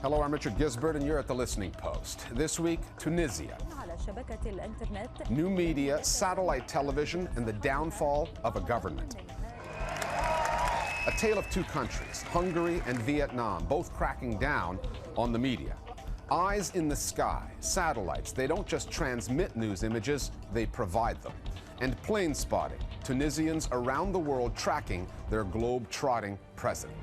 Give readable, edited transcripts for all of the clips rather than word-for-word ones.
Hello, I'm Richard Gisbert, and you're at The Listening Post. This week, Tunisia. New media, satellite television, and the downfall of a government. A tale of two countries, Hungary and Vietnam, both cracking down on the media. Eyes in the sky, satellites, they don't just transmit news images, they provide them. And plane spotting, Tunisians around the world tracking their globe-trotting president.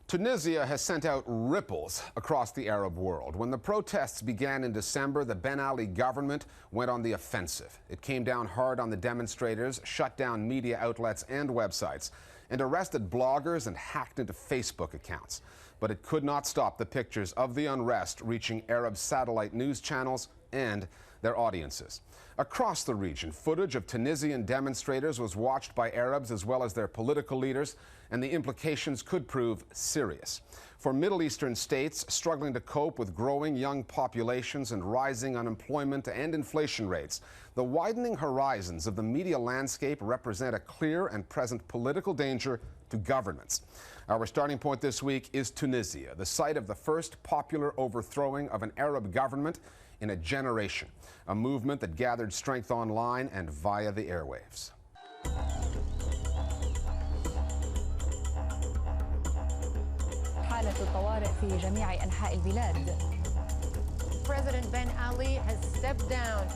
Tunisia has sent out ripples across the Arab world. When the protests began in December, the Ben Ali government went on the offensive. It came down hard on the demonstrators, shut down media outlets and websites, and arrested bloggers and hacked into Facebook accounts. But it could not stop the pictures of the unrest reaching Arab satellite news channels and their audiences. Across the region, footage of Tunisian demonstrators was watched by Arabs as well as their political leaders, and the implications could prove serious. For Middle Eastern states struggling to cope with growing young populations and rising unemployment and inflation rates, the widening horizons of the media landscape represent a clear and present political danger to governments. Our starting point this week is Tunisia, the site of the first popular overthrowing of an Arab government in a generation, a movement that gathered strength online and via the airwaves. President Ben Ali has stepped down.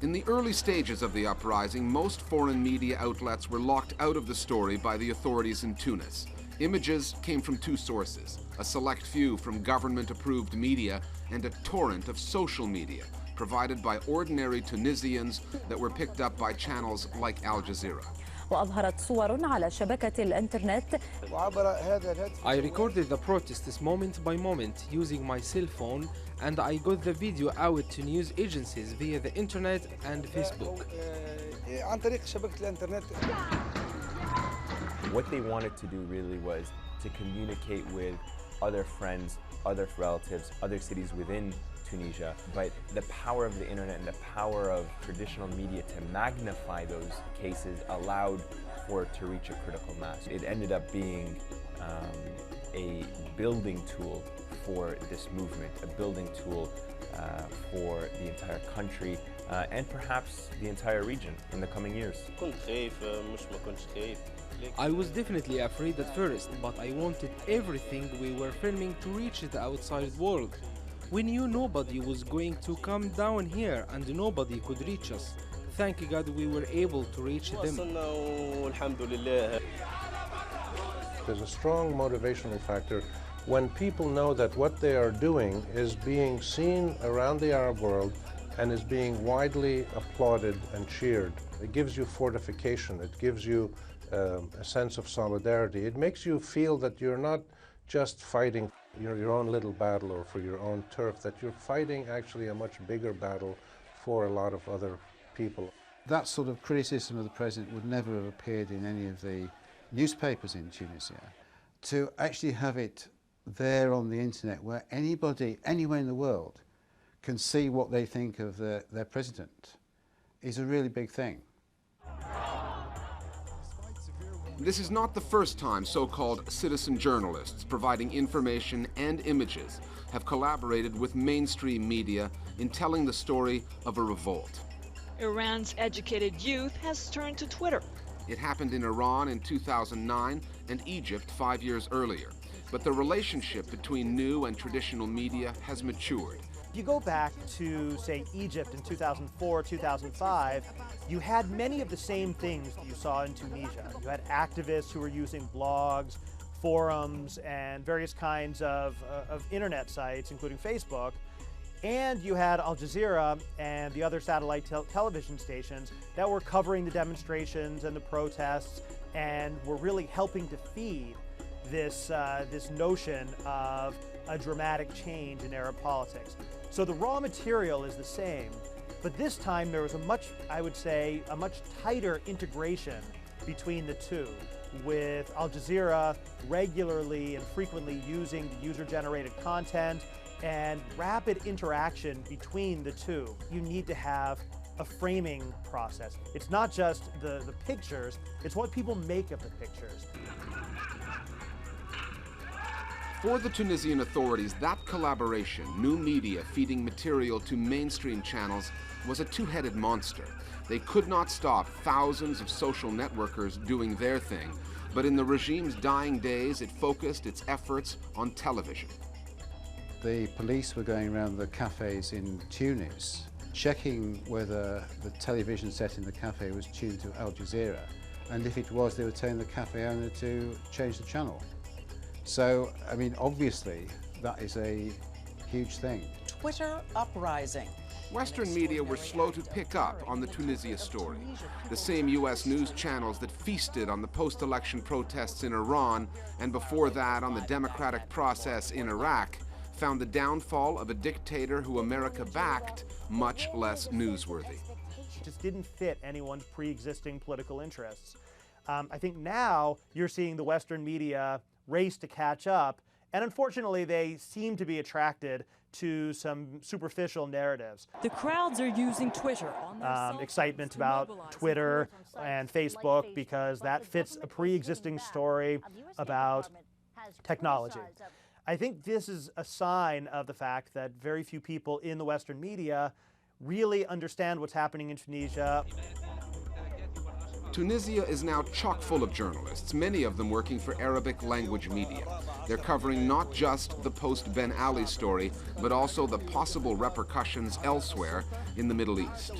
In the early stages of the uprising, most foreign media outlets were locked out of the story by the authorities in Tunis. Images came from two sources, a select few from government-approved media and a torrent of social media provided by ordinary Tunisians that were picked up by channels like Al Jazeera. I recorded the protests moment by moment using my cell phone, and I got the video out to news agencies via the internet and Facebook. What they wanted to do really was to communicate with other friends, other relatives, other cities within Tunisia. But the power of the internet and the power of traditional media to magnify those cases allowed for it to reach a critical mass. It ended up being a building tool for this movement, a building tool for the entire country and perhaps the entire region in the coming years. I was definitely afraid at first, but I wanted everything we were filming to reach the outside world. We knew nobody was going to come down here and nobody could reach us. Thank God we were able to reach them. There's a strong motivational factor when people know that what they are doing is being seen around the Arab world and is being widely applauded and cheered. It gives you fortification, it gives you a sense of solidarity. It makes you feel that you're not just fighting your own little battle or for your own turf, that you're fighting actually a much bigger battle for a lot of other people. That sort of criticism of the president would never have appeared in any of the newspapers in Tunisia. To actually have it there on the internet where anybody, anywhere in the world, can see what they think of their president is a really big thing. This is not the first time so-called citizen journalists providing information and images have collaborated with mainstream media in telling the story of a revolt. Iran's educated youth has turned to Twitter. It happened in Iran in 2009 and Egypt 5 years earlier. But the relationship between new and traditional media has matured. If you go back to, say, Egypt in 2004, 2005, you had many of the same things that you saw in Tunisia. You had activists who were using blogs, forums, and various kinds of internet sites, including Facebook. And you had Al Jazeera and the other satellite television stations that were covering the demonstrations and the protests and were really helping to feed this notion of a dramatic change in Arab politics. So the raw material is the same, but this time there was I would say, a much tighter integration between the two, with Al Jazeera regularly and frequently using the user-generated content and rapid interaction between the two. You need to have a framing process. It's not just the pictures, it's what people make of the pictures. For the Tunisian authorities, that collaboration, new media feeding material to mainstream channels, was a two-headed monster. They could not stop thousands of social networkers doing their thing, but in the regime's dying days, it focused its efforts on television. The police were going around the cafes in Tunis, checking whether the television set in the cafe was tuned to Al Jazeera, and if it was, they were telling the cafe owner to change the channel. So, I mean, obviously, that is a huge thing. Twitter uprising. Western media were slow to pick up on the Tunisia story. The same U.S. news channels that feasted on the post-election protests in Iran, and before that on the democratic process in Iraq, found the downfall of a dictator who America backed much less newsworthy. It just didn't fit anyone's pre-existing political interests. I think now you're seeing the Western media race to catch up, and unfortunately they seem to be attracted to some superficial narratives. The crowds are using Twitter on their cell phones excitement to about mobilize Twitter and Facebook because that fits a pre-existing story about technology. I think this is a sign of the fact that very few people in the Western media really understand what's happening in Tunisia. Tunisia is now chock full of journalists, many of them working for Arabic language media. They're covering not just the post-Ben Ali story, but also the possible repercussions elsewhere in the Middle East.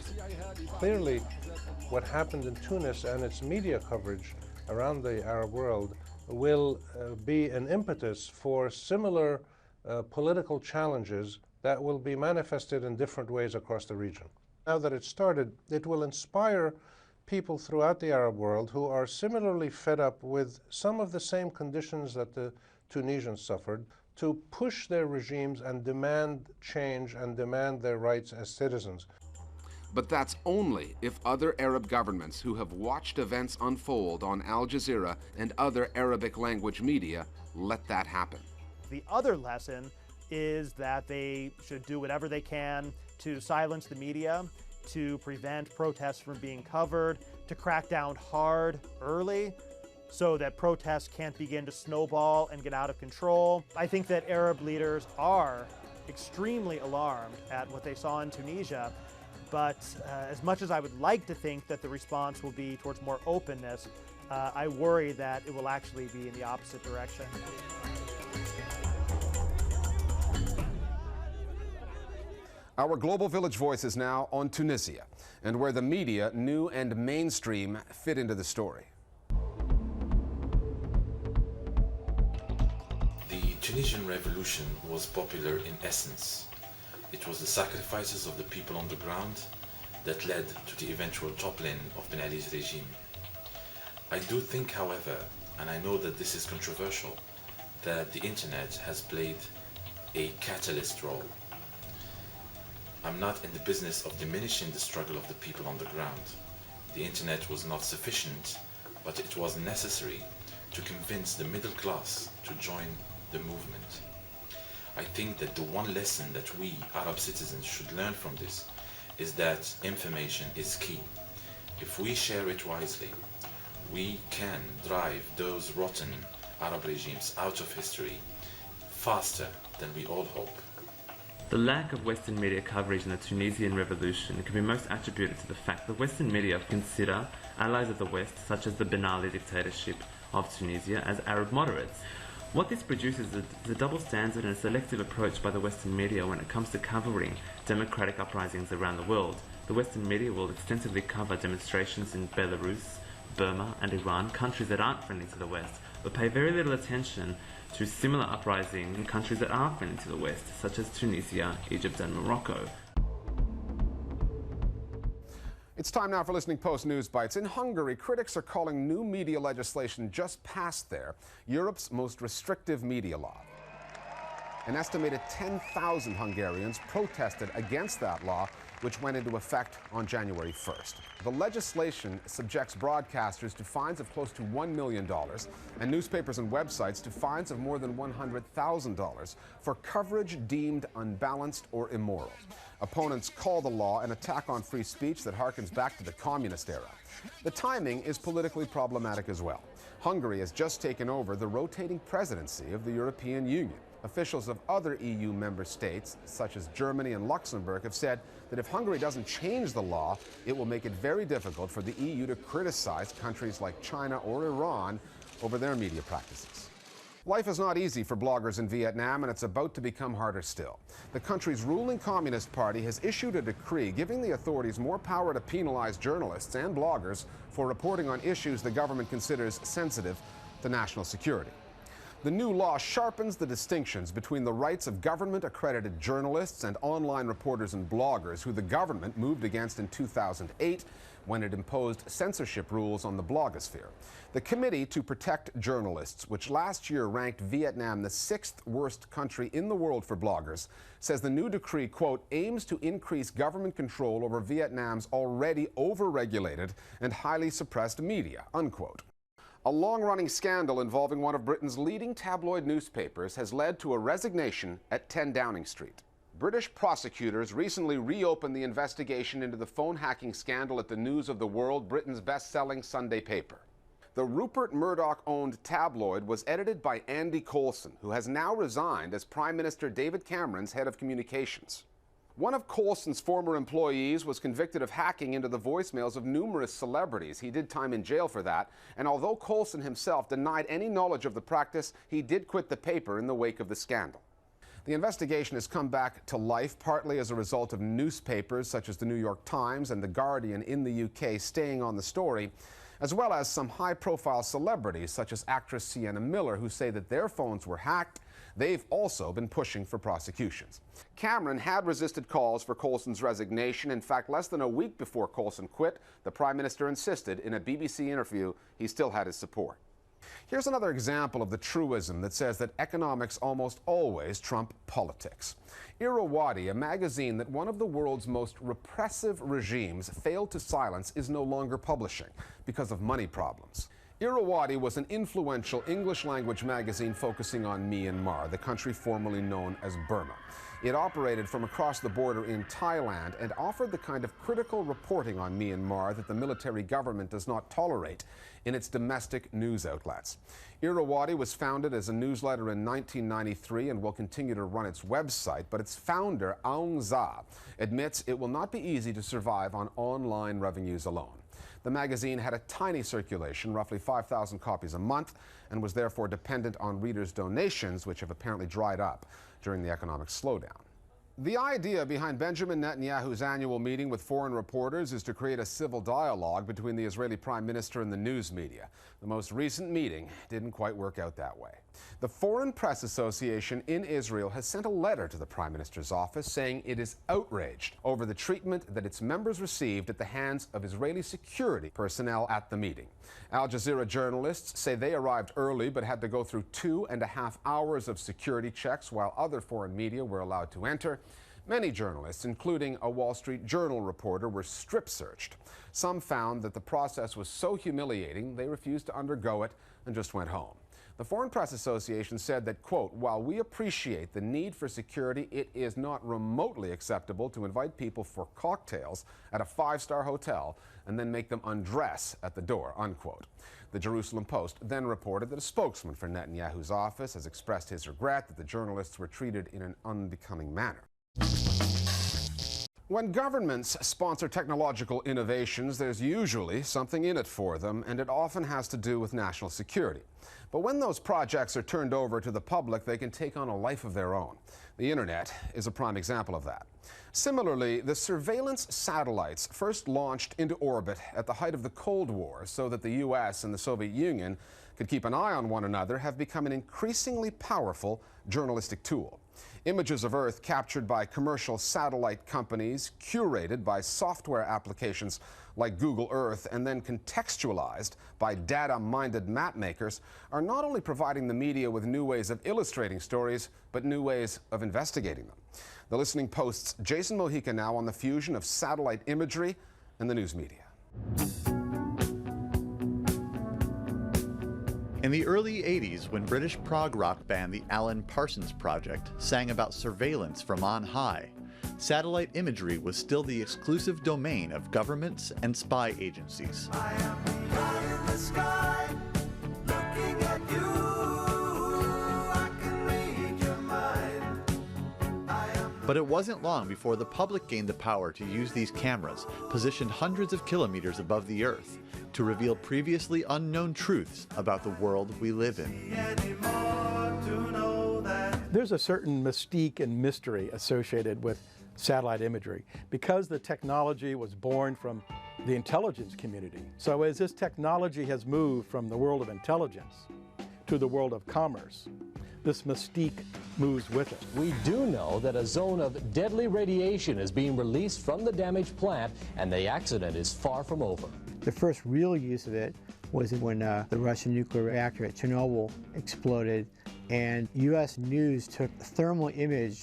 Clearly, what happened in Tunis and its media coverage around the Arab world will be an impetus for similar political challenges that will be manifested in different ways across the region. Now that it's started, it will inspire people throughout the Arab world who are similarly fed up with some of the same conditions that the Tunisians suffered to push their regimes and demand change and demand their rights as citizens. But that's only if other Arab governments who have watched events unfold on Al Jazeera and other Arabic language media let that happen. The other lesson is that they should do whatever they can to silence the media, to prevent protests from being covered, to crack down hard early so that protests can't begin to snowball and get out of control. I think that Arab leaders are extremely alarmed at what they saw in Tunisia, but as much as I would like to think that the response will be towards more openness, I worry that it will actually be in the opposite direction. Our Global Village Voice is now on Tunisia, and where the media, new and mainstream, fit into the story. The Tunisian revolution was popular in essence. It was the sacrifices of the people on the ground that led to the eventual toppling of Ben Ali's regime. I do think, however, and I know that this is controversial, that the internet has played a catalyst role. I'm not in the business of diminishing the struggle of the people on the ground. The internet was not sufficient, but it was necessary to convince the middle class to join the movement. I think that the one lesson that we Arab citizens should learn from this is that information is key. If we share it wisely, we can drive those rotten Arab regimes out of history faster than we all hope. The lack of Western media coverage in the Tunisian revolution can be most attributed to the fact that Western media consider allies of the West, such as the Ben Ali dictatorship of Tunisia, as Arab moderates. What this produces is a double standard and a selective approach by the Western media when it comes to covering democratic uprisings around the world. The Western media will extensively cover demonstrations in Belarus, Burma and Iran, countries that aren't friendly to the West, but pay very little attention to similar uprisings in countries that are friendly to the West, such as Tunisia, Egypt and Morocco. It's time now for Listening Post News Bites. In Hungary, critics are calling new media legislation just passed there Europe's most restrictive media law. An estimated 10,000 Hungarians protested against that law which went into effect on January 1st. The legislation subjects broadcasters to fines of close to $1 million and newspapers and websites to fines of more than $100,000 for coverage deemed unbalanced or immoral. Opponents call the law an attack on free speech that harkens back to the communist era. The timing is politically problematic as well. Hungary has just taken over the rotating presidency of the European Union. Officials of other EU member states, such as Germany and Luxembourg, have said that if Hungary doesn't change the law, it will make it very difficult for the EU to criticize countries like China or Iran over their media practices. Life is not easy for bloggers in Vietnam, and it's about to become harder still. The country's ruling Communist Party has issued a decree giving the authorities more power to penalize journalists and bloggers for reporting on issues the government considers sensitive to national security. The new law sharpens the distinctions between the rights of government-accredited journalists and online reporters and bloggers who the government moved against in 2008 when it imposed censorship rules on the blogosphere. The Committee to Protect Journalists, which last year ranked Vietnam the 6th worst country in the world for bloggers, says the new decree, quote, aims to increase government control over Vietnam's already over-regulated and highly suppressed media, unquote. A long-running scandal involving one of Britain's leading tabloid newspapers has led to a resignation at 10 Downing Street. British prosecutors recently reopened the investigation into the phone hacking scandal at the News of the World, Britain's best-selling Sunday paper. The Rupert Murdoch-owned tabloid was edited by Andy Coulson, who has now resigned as Prime Minister David Cameron's head of communications. One of Coulson's former employees was convicted of hacking into the voicemails of numerous celebrities. He did time in jail for that, and although Coulson himself denied any knowledge of the practice, he did quit the paper in the wake of the scandal. The investigation has come back to life partly as a result of newspapers such as the New York Times and The Guardian in the UK staying on the story, as well as some high-profile celebrities such as actress Sienna Miller, who say that their phones were hacked. They've also been pushing for prosecutions. Cameron had resisted calls for Coulson's resignation. In fact, less than a week before Coulson quit, the Prime Minister insisted in a BBC interview he still had his support. Here's another example of the truism that says that economics almost always trump politics. Irrawaddy, a magazine that one of the world's most repressive regimes failed to silence, is no longer publishing because of money problems. Irrawaddy was an influential English-language magazine focusing on Myanmar, the country formerly known as Burma. It operated from across the border in Thailand and offered the kind of critical reporting on Myanmar that the military government does not tolerate in its domestic news outlets. Irrawaddy was founded as a newsletter in 1993 and will continue to run its website, but its founder, Aung Za, admits it will not be easy to survive on online revenues alone. The magazine had a tiny circulation, roughly 5,000 copies a month, and was therefore dependent on readers' donations, which have apparently dried up during the economic slowdown. The idea behind Benjamin Netanyahu's annual meeting with foreign reporters is to create a civil dialogue between the Israeli Prime Minister and the news media. The most recent meeting didn't quite work out that way. The Foreign Press Association in Israel has sent a letter to the Prime Minister's office saying it is outraged over the treatment that its members received at the hands of Israeli security personnel at the meeting. Al Jazeera journalists say they arrived early but had to go through 2.5 hours of security checks while other foreign media were allowed to enter. Many journalists, including a Wall Street Journal reporter, were strip-searched. Some found that the process was so humiliating they refused to undergo it and just went home. The Foreign Press Association said that, quote, while we appreciate the need for security, it is not remotely acceptable to invite people for cocktails at a 5-star hotel and then make them undress at the door, unquote. The Jerusalem Post then reported that a spokesman for Netanyahu's office has expressed his regret that the journalists were treated in an unbecoming manner. When governments sponsor technological innovations, there's usually something in it for them, and it often has to do with national security. But when those projects are turned over to the public, they can take on a life of their own. The internet is a prime example of that. Similarly, the surveillance satellites first launched into orbit at the height of the Cold War so that the US and the Soviet Union could keep an eye on one another have become an increasingly powerful journalistic tool. Images of Earth captured by commercial satellite companies, curated by software applications like Google Earth, and then contextualized by data-minded map makers are not only providing the media with new ways of illustrating stories, but new ways of investigating them. The Listening Post's Jason Mojica now on the fusion of satellite imagery and the news media. In the early 80s, when British prog rock band the Alan Parsons Project sang about surveillance from on high, satellite imagery was still the exclusive domain of governments and spy agencies. I am high in the sky, looking at you. I can read your mind. But it wasn't long before the public gained the power to use these cameras, positioned hundreds of kilometers above the Earth, to reveal previously unknown truths about the world we live in. There's a certain mystique and mystery associated with satellite imagery because the technology was born from the intelligence community. So as this technology has moved from the world of intelligence to the world of commerce, this mystique moves with it. We do know that a zone of deadly radiation is being released from the damaged plant, and the accident is far from over. The first real use of it was when the Russian nuclear reactor at Chernobyl exploded, and U.S. News took thermal image,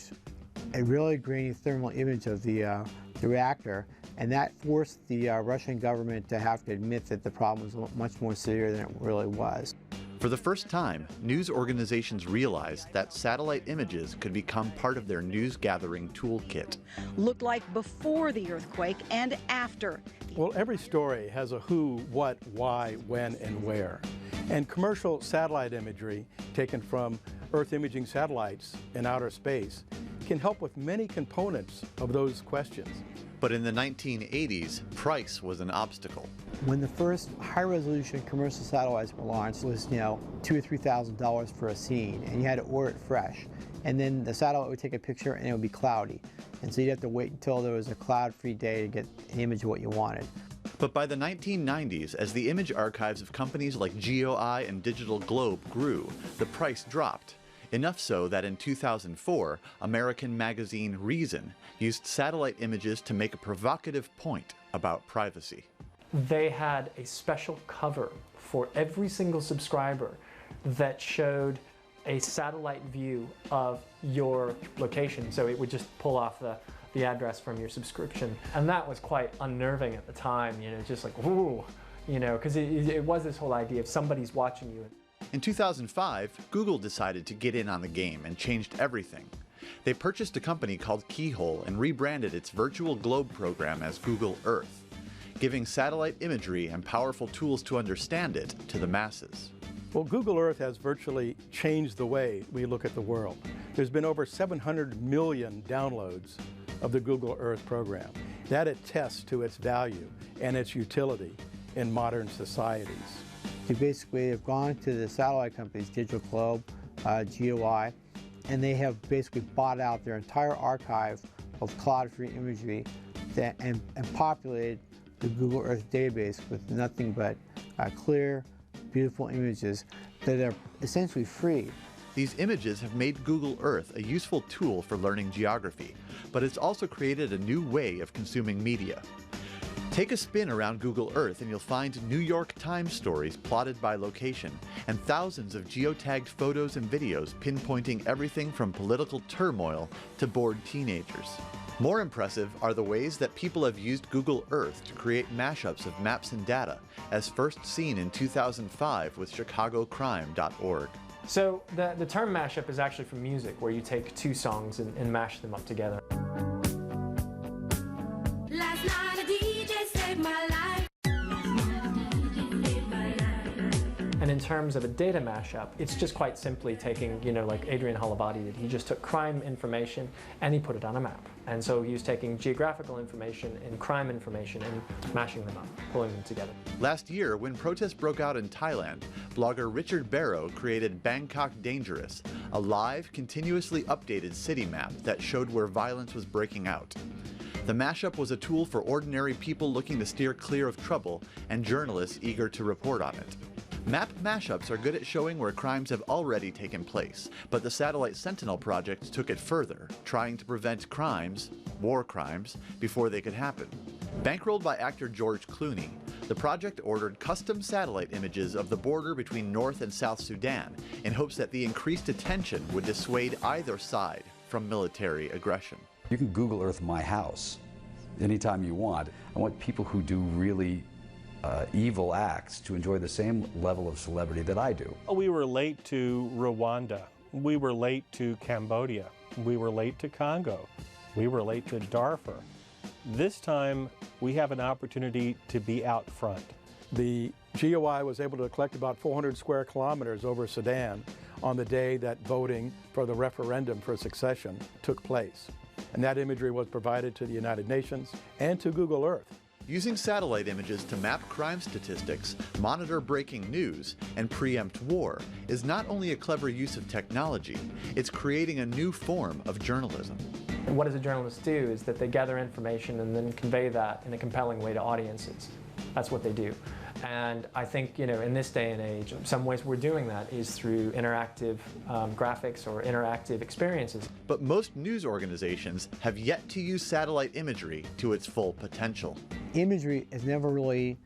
a really grainy thermal image of the reactor, and that forced the Russian government to have to admit that the problem was much more severe than it really was. For the first time, news organizations realized that satellite images could become part of their news-gathering toolkit. Looked like before the earthquake and after. Well, every story has a who, what, why, when, and where. And commercial satellite imagery taken from Earth imaging satellites in outer space can help with many components of those questions. But in the 1980s, price was an obstacle. When the first high-resolution commercial satellites were launched, it was, $2,000 or $3,000 for a scene, and you had to order it fresh. And then the satellite would take a picture and it would be cloudy. And so you'd have to wait until there was a cloud-free day to get an image of what you wanted. But by the 1990s, as the image archives of companies like GeoEye and Digital Globe grew, the price dropped. Enough so that in 2004, American magazine Reason used satellite images to make a provocative point about privacy. They had a special cover for every single subscriber that showed a satellite view of your location. So it would just pull off the address from your subscription. And that was quite unnerving at the time, just like, ooh, because it was this whole idea of somebody's watching you. In 2005, Google decided to get in on the game and changed everything. They purchased a company called Keyhole and rebranded its virtual globe program as Google Earth, giving satellite imagery and powerful tools to understand it to the masses. Well, Google Earth has virtually changed the way we look at the world. There's been over 700 million downloads of the Google Earth program. That attests to its value and its utility in modern societies. They basically have gone to the satellite companies, Digital Globe, GeoEye, and they have basically bought out their entire archive of cloud-free imagery and populated the Google Earth database with nothing but clear, beautiful images that are essentially free. These images have made Google Earth a useful tool for learning geography, but it's also created a new way of consuming media. Take a spin around Google Earth and you'll find New York Times stories plotted by location, and thousands of geotagged photos and videos pinpointing everything from political turmoil to bored teenagers. More impressive are the ways that people have used Google Earth to create mashups of maps and data, as first seen in 2005 with chicagocrime.org. So the term mashup is actually from music, where you take two songs and mash them up together. Last night a DJ saved my life. And in terms of a data mashup, it's just quite simply taking, like Adrian Holabadi did. He just took crime information and he put it on a map. And so he was taking geographical information and crime information and mashing them up, pulling them together. Last year, when protests broke out in Thailand, blogger Richard Barrow created Bangkok Dangerous, a live, continuously updated city map that showed where violence was breaking out. The mashup was a tool for ordinary people looking to steer clear of trouble and journalists eager to report on it. Map mashups are good at showing where crimes have already taken place, but the Satellite Sentinel project took it further, trying to prevent crimes, war crimes, before they could happen. Bankrolled by actor George Clooney, the project ordered custom satellite images of the border between North and South Sudan in hopes that the increased attention would dissuade either side from military aggression. You can Google Earth my house anytime you want. I want people who do really evil acts to enjoy the same level of celebrity that I do. We were late to Rwanda. We were late to Cambodia. We were late to Congo. We were late to Darfur. This time, we have an opportunity to be out front. The GOI was able to collect about 400 square kilometers over Sudan on the day that voting for the referendum for succession took place. And that imagery was provided to the United Nations and to Google Earth. Using satellite images to map crime statistics, monitor breaking news, and preempt war is not only a clever use of technology, it's creating a new form of journalism. And what does a journalist do is that they gather information and then convey that in a compelling way to audiences. That's what they do. And I think, in this day and age, some ways we're doing that is through interactive graphics or interactive experiences. But most news organizations have yet to use satellite imagery to its full potential. Imagery is never really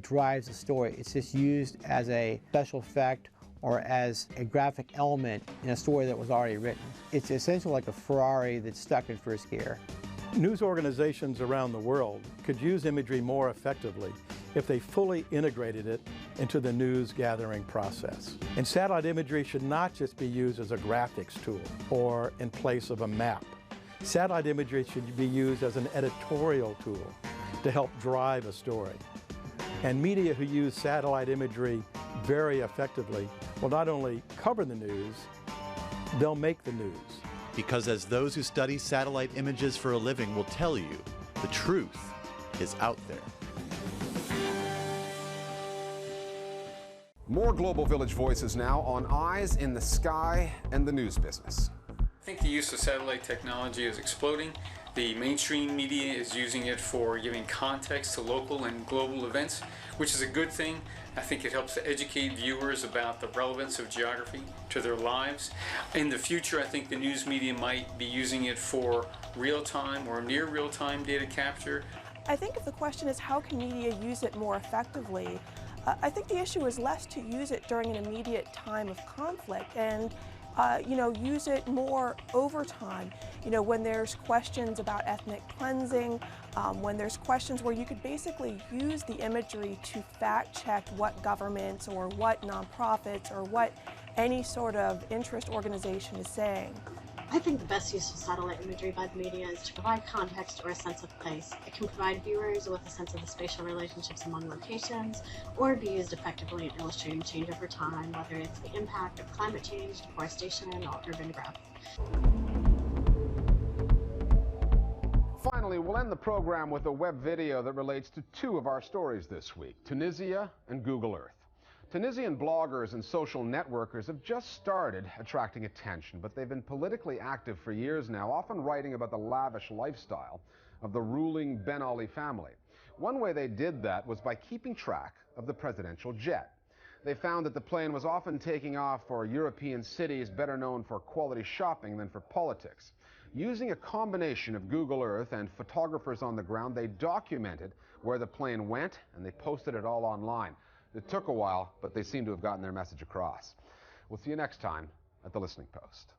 drives the story. It's just used as a special effect or as a graphic element in a story that was already written. It's essentially like a Ferrari that's stuck in first gear. News organizations around the world could use imagery more effectively if they fully integrated it into the news gathering process. And satellite imagery should not just be used as a graphics tool or in place of a map. Satellite imagery should be used as an editorial tool to help drive a story. And media who use satellite imagery very effectively will not only cover the news, they'll make the news. Because as those who study satellite images for a living will tell you, the truth is out there. More Global Village Voices now on eyes in the sky and the news business. I think the use of satellite technology is exploding. The mainstream media is using it for giving context to local and global events, which is a good thing. I think it helps to educate viewers about the relevance of geography to their lives. In the future, I think the news media might be using it for real-time or near real-time data capture. I think if the question is how can media use it more effectively, I think the issue is less to use it during an immediate time of conflict and use it more over time. When there's questions about ethnic cleansing, when there's questions where you could basically use the imagery to fact check what governments or what nonprofits or what any sort of interest organization is saying. I think the best use of satellite imagery by the media is to provide context or a sense of place. It can provide viewers with a sense of the spatial relationships among locations, or be used effectively in illustrating change over time, whether it's the impact of climate change, deforestation, or urban growth. Finally, we'll end the program with a web video that relates to two of our stories this week, Tunisia and Google Earth. Tunisian bloggers and social networkers have just started attracting attention, but they've been politically active for years now, often writing about the lavish lifestyle of the ruling Ben Ali family. One way they did that was by keeping track of the presidential jet. They found that the plane was often taking off for European cities better known for quality shopping than for politics. Using a combination of Google Earth and photographers on the ground, they documented where the plane went and they posted it all online. It took a while, but they seem to have gotten their message across. We'll see you next time at The Listening Post.